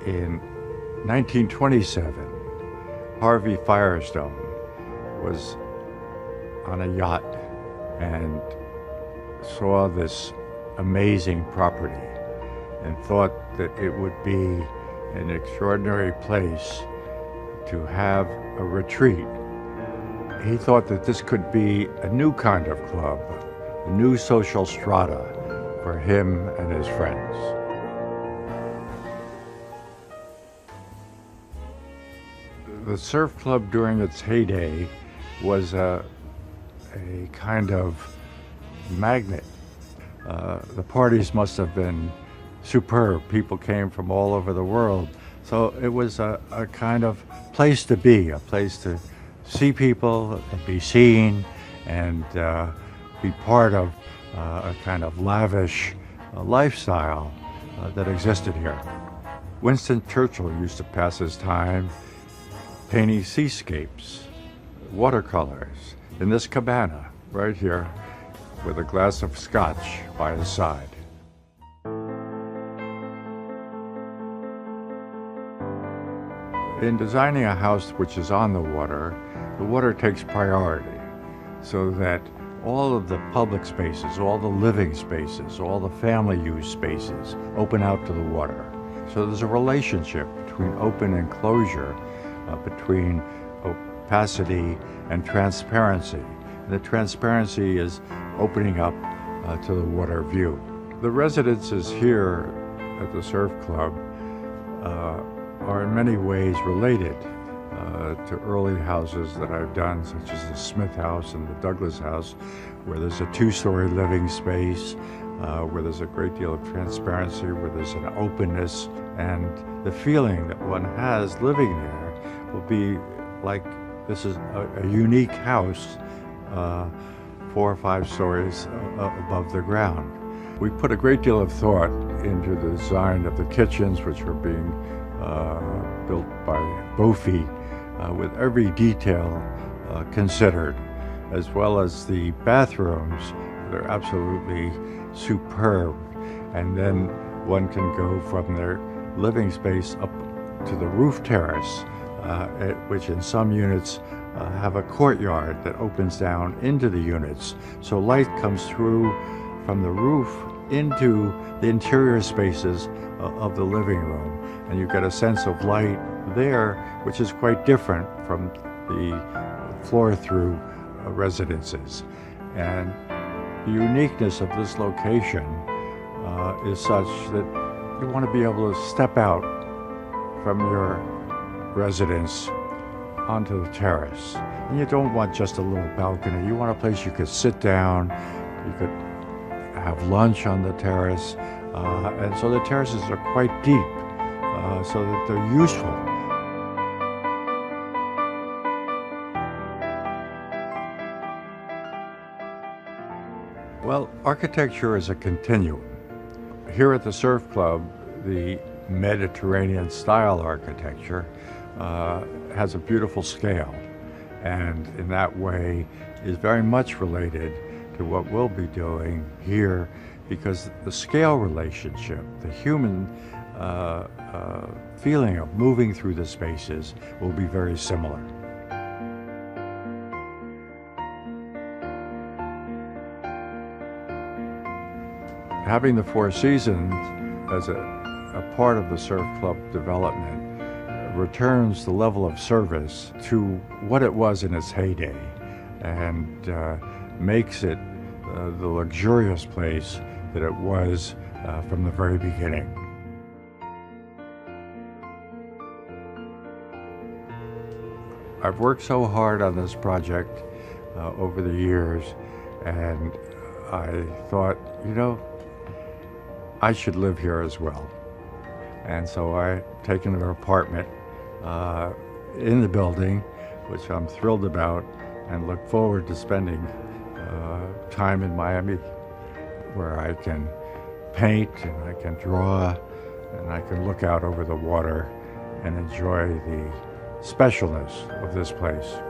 In 1927, Harvey Firestone was on a yacht and saw this amazing property and thought that it would be an extraordinary place to have a retreat. He thought that this could be a new kind of club, a new social strata for him and his friends. The surf club during its heyday was a kind of magnet. The parties must have been superb. People came from all over the world. So it was a kind of place to be, a place to see people and be seen and be part of a kind of lavish lifestyle that existed here. Winston Churchill used to pass his time painting seascapes, watercolors, in this cabana right here with a glass of scotch by his side. In designing a house which is on the water takes priority so that all of the public spaces, all the living spaces, all the family use spaces open out to the water. So there's a relationship between open and closure, between opacity and transparency. And the transparency is opening up to the water view. The residences here at the Surf Club are in many ways related to early houses that I've done, such as the Smith House and the Douglas House, where there's a two-story living space, where there's a great deal of transparency, where there's an openness, and the feeling that one has living there will be like this is a unique house 4 or 5 stories above the ground. We put a great deal of thought into the design of the kitchens, which were being built by Bofi, with every detail considered, as well as the bathrooms. They're absolutely superb. And then one can go from their living space up to the roof terrace, which in some units have a courtyard that opens down into the units. So light comes through from the roof into the interior spaces of the living room. And you get a sense of light there, which is quite different from the floor-through residences. And the uniqueness of this location is such that you want to be able to step out from your residence onto the terrace. And you don't want just a little balcony. You want a place you could sit down, you could have lunch on the terrace. And so the terraces are quite deep, so that they're useful. Well, architecture is a continuum. Here at the Surf Club, the Mediterranean style architecture has a beautiful scale, and in that way is very much related to what we'll be doing here, because the scale relationship, the human feeling of moving through the spaces will be very similar. Having the Four Seasons as a part of the Surf Club development returns the level of service to what it was in its heyday, and makes it the luxurious place that it was from the very beginning. I've worked so hard on this project over the years, and I thought, you know, I should live here as well. And so I've taken an apartment in the building, which I'm thrilled about, and look forward to spending time in Miami, where I can paint and I can draw and I can look out over the water and enjoy the specialness of this place.